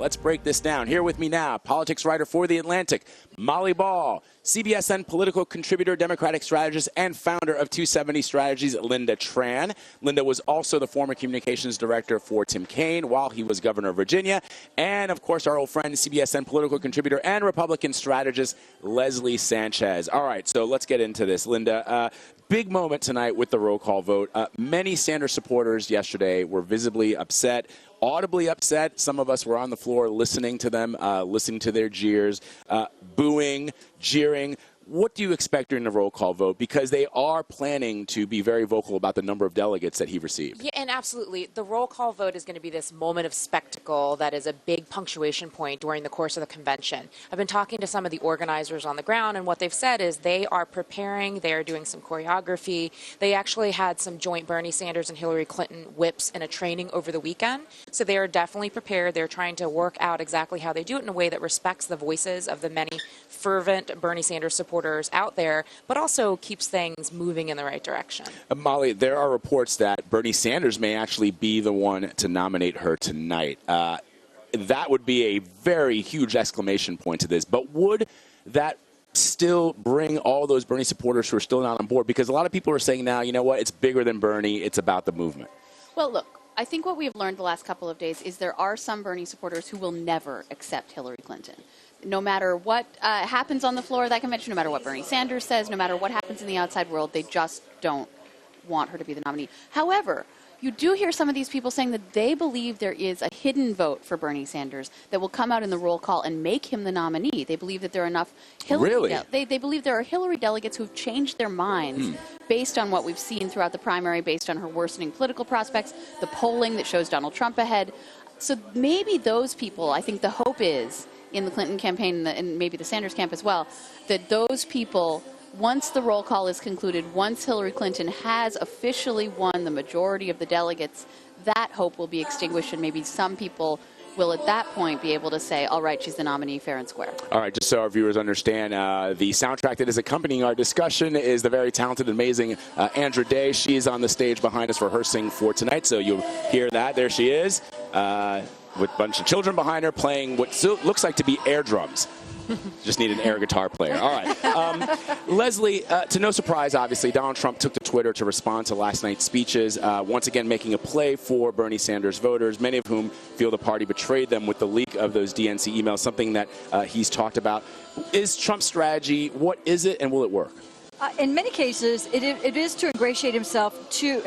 Let's break this down. Here with me now, politics writer for The Atlantic, Molly Ball, CBSN political contributor, Democratic strategist, and founder of 270 Strategies, Lynda Tran. Lynda was also the former communications director for Tim Kaine while he was governor of Virginia. And, of course, our old friend, CBSN political contributor and Republican strategist, Leslie Sanchez. All right, so let's get into this. Lynda, big moment tonight with the roll call vote. Many Sanders supporters yesterday were visibly upset, audibly upset. Some of us were on the floor listening to them, listening to their jeers, booing, jeering. What do you expect during the roll call vote? Because they are planning to be very vocal about the number of delegates that he received. Yeah, and absolutely. The roll call vote is going to be this moment of spectacle that is a big punctuation point during the course of the convention. I've been talking to some of the organizers on the ground, and what they've said is they are preparing. They are doing some choreography. They actually had some joint Bernie Sanders and Hillary Clinton whips in a training over the weekend. So they are definitely prepared. They're trying to work out exactly how they do it in a way that respects the voices of the many fervent Bernie Sanders supporters out there, but also keeps things moving in the right direction. Molly, there are reports that Bernie Sanders may actually be the one to nominate her tonight. That would be a very huge exclamation point to this. But would that still bring all those Bernie supporters who are still not on board? Because a lot of people are saying now, you know what, it's bigger than Bernie. It's about the movement. Well, look, I think what we've learned the last couple of days is there are some Bernie supporters who will never accept Hillary Clinton. No matter what happens on the floor of that convention, no matter what Bernie Sanders says, no matter what happens in the outside world, they just don't want her to be the nominee. However, you do hear some of these people saying that they believe there is a hidden vote for Bernie Sanders that will come out in the roll call and make him the nominee. They believe that there are enough Hillary Really? They believe there are Hillary delegates who have changed their minds based on what we've seen throughout the primary, based on her worsening political prospects, the polling that shows Donald Trump ahead. So maybe those people, I think the hope is, in the Clinton campaign and maybe the Sanders camp as well, that those people, once the roll call is concluded, once Hillary Clinton has officially won the majority of the delegates, that hope will be extinguished, and maybe some people will at that point be able to say, all right, she's the nominee fair and square. All right, just so our viewers understand, the soundtrack that is accompanying our discussion is the very talented, amazing Andra Day. She is on the stage behind us rehearsing for tonight, so you'll hear that. There she is. With a bunch of children behind her playing what looks like to be air drums. Just need an air guitar player. All right. Leslie, to no surprise, obviously, Donald Trump took to Twitter to respond to last night's speeches, once again making a play for Bernie Sanders voters, many of whom feel the party betrayed them with the leak of those DNC emails, something that he's talked about. Is Trump's strategy, what is it, and will it work? In many cases, it is to ingratiate himself to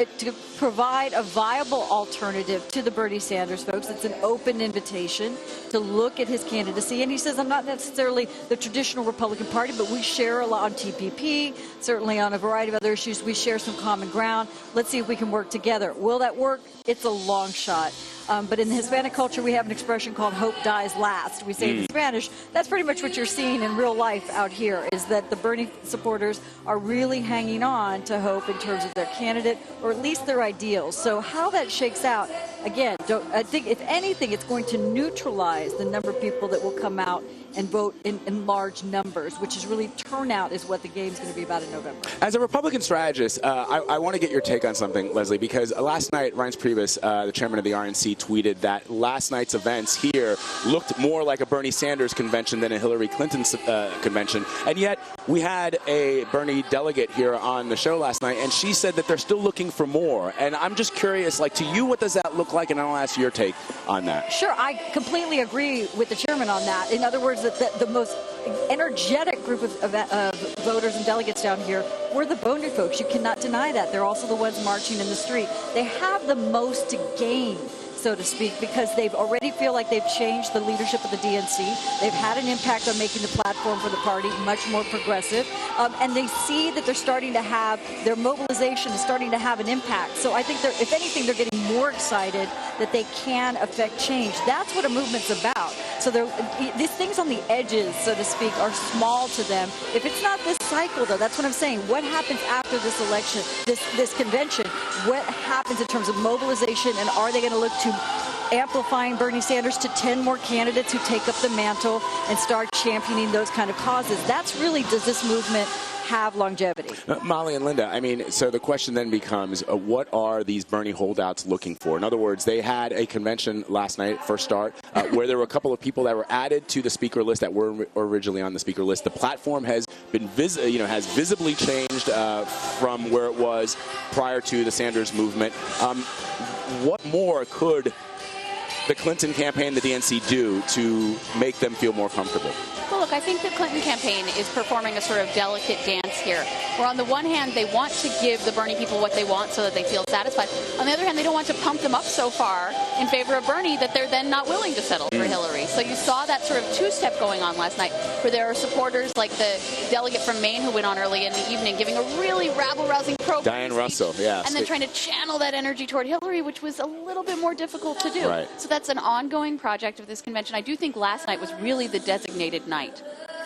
provide a viable alternative to the Bernie Sanders folks. It's an open invitation to look at his candidacy. And he says, I'm not necessarily the traditional Republican Party, but we share a lot on TPP, certainly on a variety of other issues. We share some common ground. Let's see if we can work together. Will that work? It's a long shot. But in the Hispanic culture, we have an expression called hope dies last. We say in Spanish. That's pretty much what you're seeing in real life out here, is that the Bernie supporters are really hanging on to hope in terms of their candidate, or at least their ideals. So how that shakes out, again, I think if anything, it's going to neutralize the number of people that will come out and vote in large numbers, which is really turnout is what the game's going to be about in November. As a Republican strategist, I want to get your take on something, Leslie, because last night, Reince Priebus, the chairman of the RNC, tweeted that last night's events here looked more like a Bernie Sanders convention than a Hillary Clinton convention. And yet we had a Bernie delegate here on the show last night, and she said that they're still looking for more. And I'm just curious, like, to you, what does that look like? And I'll ask your take on that. Sure, I completely agree with the chairman on that. In other words, that the most energetic group of voters and delegates down here were the Boner folks. You cannot deny that. They're also the ones marching in the street. They have the most to gain, so to speak, because they've already feel like they've changed the leadership of the DNC. They've had an impact on making the platform for the party much more progressive. And they see that they're starting to have, their mobilization is starting to have an impact. So I think, if anything, they're getting more excited that they can affect change. That's what a movement's about. So these things on the edges, so to speak, are small to them. If it's not this cycle, though, that's what I'm saying. What happens after this election, this convention? What happens in terms of mobilization, and are they going to look to amplifying Bernie Sanders to 10 more candidates who take up the mantle and start championing those kind of causes? That's really, does this movement have longevity. Molly and Lynda, I mean, so the question then becomes, what are these Bernie holdouts looking for? In other words, they had a convention last night, first start, where there were a couple of people that were added to the speaker list that were originally on the speaker list. The platform has been has visibly changed from where it was prior to the Sanders movement. What more could the Clinton campaign, the DNC, do to make them feel more comfortable? Well, look, I think the Clinton campaign is performing a sort of delicate dance here, where on the one hand, they want to give the Bernie people what they want so that they feel satisfied. On the other hand, they don't want to pump them up so far in favor of Bernie that they're then not willing to settle for Hillary. So you saw that sort of two-step going on last night, where there are supporters like the delegate from Maine who went on early in the evening, giving a really rabble-rousing pro-Bernie Diane Russell, yeah. and then trying to channel that energy toward Hillary, which was a little bit more difficult to do. Right. So that's an ongoing project of this convention. I do think last night was really the designated night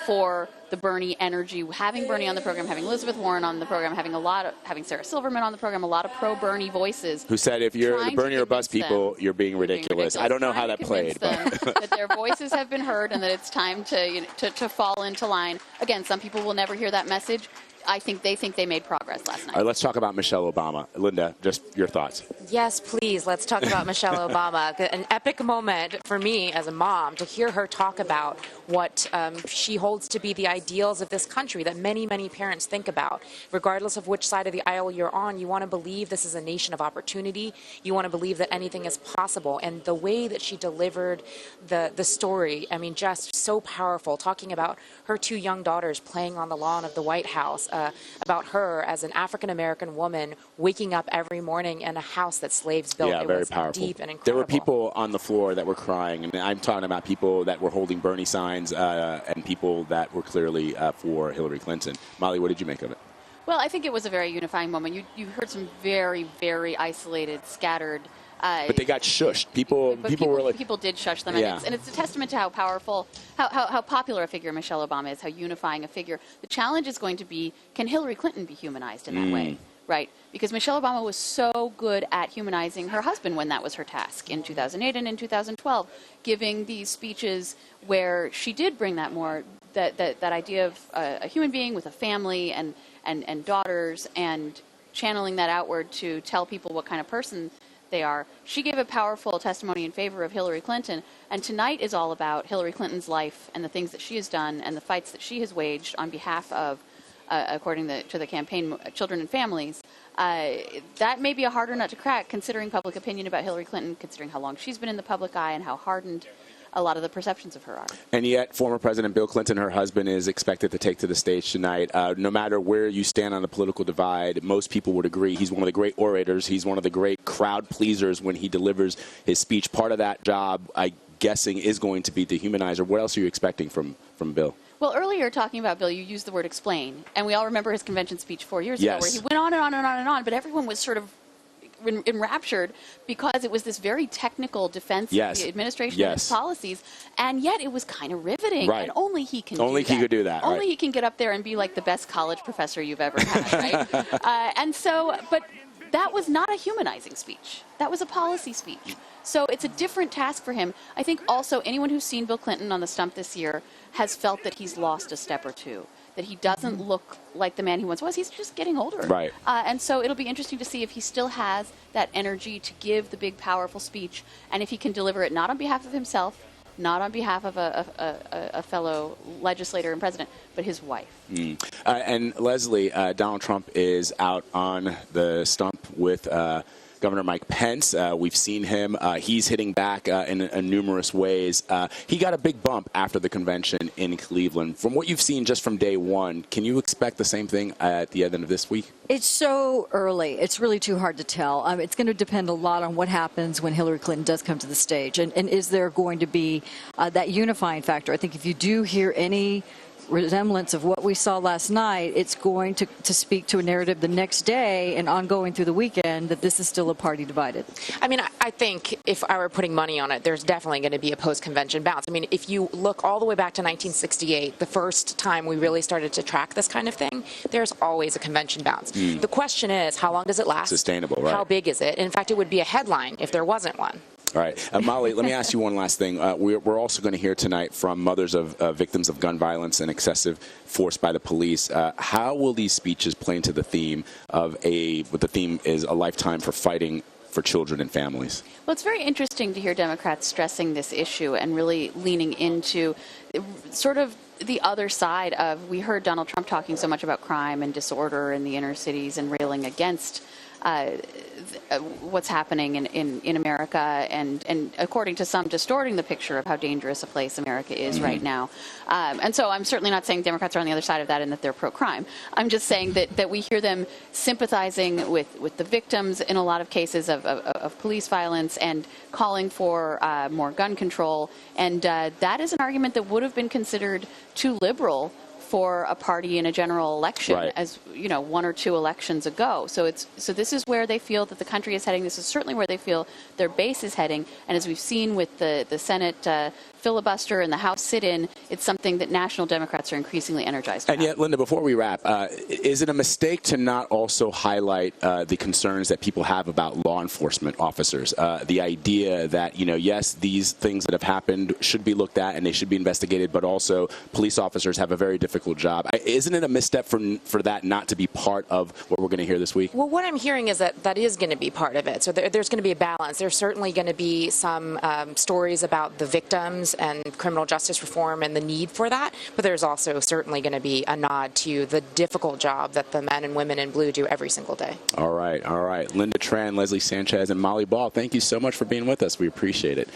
for the Bernie energy, having Bernie on the program, having Elizabeth Warren on the program, having Sarah Silverman on the program, a lot of pro-Bernie voices. Who said, if you're the Bernie or bust people, you're being ridiculous. I don't know how that played. That their voices have been heard and that it's time to fall into line. Again, some people will never hear that message. I think they made progress last night. All right, let's talk about Michelle Obama. Lynda, just your thoughts. Yes, please. Let's talk about Michelle Obama. An epic moment for me as a mom to hear her talk about what she holds to be the ideals of this country that many, many parents think about. Regardless of which side of the aisle you're on, you want to believe this is a nation of opportunity. You want to believe that anything is possible. And the way that she delivered the story, I mean, just so powerful, talking about her two young daughters playing on the lawn of the White House, about her as an African-American woman waking up every morning in a house that slaves built. Yeah, it very was powerful. Deep and incredible. There were people on the floor that were crying, and I'm talking about people that were holding Bernie signs and people that were clearly for Hillary Clinton. Molly, what did you make of it? Well, I think it was a very unifying moment. You heard some very, very isolated, scattered. But they got shushed. People were like, people did shush them, yeah. and it's a testament to how powerful, how popular a figure Michelle Obama is, how unifying a figure. The challenge is going to be, can Hillary Clinton be humanized in that way, right? Because Michelle Obama was so good at humanizing her husband when that was her task in 2008 and in 2012, giving these speeches where she did bring that that idea of a human being with a family and daughters, and channeling that outward to tell people what kind of person they are. She gave a powerful testimony in favor of Hillary Clinton, and tonight is all about Hillary Clinton's life and the things that she has done and the fights that she has waged on behalf of, according to the campaign, children and families. That may be a harder nut to crack, considering public opinion about Hillary Clinton, considering how long she's been in the public eye and how hardened a lot of the perceptions of her are. And yet, former President Bill Clinton, her husband, is expected to take to the stage tonight. No matter where you stand on the political divide, most people would agree he's one of the great orators. He's one of the great crowd pleasers when he delivers his speech. Part of that job, I'm guessing, is going to be to humanize her. What else are you expecting from Bill? Well, earlier talking about Bill, you used the word explain, and we all remember his convention speech 4 years ago, where he went on and on and on and on, but everyone was sort of enraptured because it was this very technical defense of the administration and its policies, and yet it was kind of riveting. Right. And only he can only do that. He could do that. Only right. he can get up there and be like the best college professor you've ever had, right? And so, but that was not a humanizing speech. That was a policy speech. So it's a different task for him. I think also anyone who's seen Bill Clinton on the stump this year has felt that he's lost a step or two, that he doesn't look like the man he once was. He's just getting older. Right. And so it'll be interesting to see if he still has that energy to give the big, powerful speech, and if he can deliver it not on behalf of himself, not on behalf of a fellow legislator and president, but his wife. And Leslie, Donald Trump is out on the stump with Governor Mike Pence. We've seen him. He's hitting back in numerous ways. He got a big bump after the convention in Cleveland. From what you've seen just from day one, can you expect the same thing at the end of this week? It's so early. It's really too hard to tell. It's going to depend a lot on what happens when Hillary Clinton does come to the stage. And is there going to be that unifying factor? I think if you do hear any resemblance of what we saw last night, it's going to speak to a narrative the next day and ongoing through the weekend that this is still a party divided. I mean, I think if I were putting money on it, there's definitely going to be a post-convention bounce. I mean, if you look all the way back to 1968, the first time we really started to track this kind of thing, there's always a convention bounce. The question is, how long does it last? Sustainable, right? How big is it? In fact, it would be a headline if there wasn't one. All right. Molly, let me ask you one last thing. We're also going to hear tonight from mothers of victims of gun violence and excessive force by the police. How will these speeches play into the theme of what the theme is, a lifetime for fighting for children and families? Well, it's very interesting to hear Democrats stressing this issue and really leaning into sort of the other side of, we heard Donald Trump talking so much about crime and disorder in the inner cities and railing against what's happening in America and according to some distorting the picture of how dangerous a place America is right now. And so I'm certainly not saying Democrats are on the other side of that and that they're pro-crime. I'm just saying that we hear them sympathizing with the victims in a lot of cases of police violence and calling for more gun control. And that is an argument that would have been considered too liberal for a party in a general election, as you know, 1 or 2 elections ago. So this is where they feel that the country is heading. This is certainly where they feel their base is heading. And as we've seen with the Senate filibuster and the House sit-in, it's something that national Democrats are increasingly energized about. And yet, Lynda, before we wrap, is it a mistake to not also highlight the concerns that people have about law enforcement officers? The idea that, you know, yes, these things that have happened should be looked at and they should be investigated, but also police officers have a very difficult job. Isn't it a misstep for that not to be part of what we're going to hear this week? Well, what I'm hearing is that is going to be part of it. So there's going to be a balance. There's certainly going to be some stories about the victims and criminal justice reform and the need for that, but there's also certainly going to be a nod to the difficult job that the men and women in blue do every single day. All right. Lynda Tran, Leslie Sanchez, and Molly Ball, thank you so much for being with us. We appreciate it.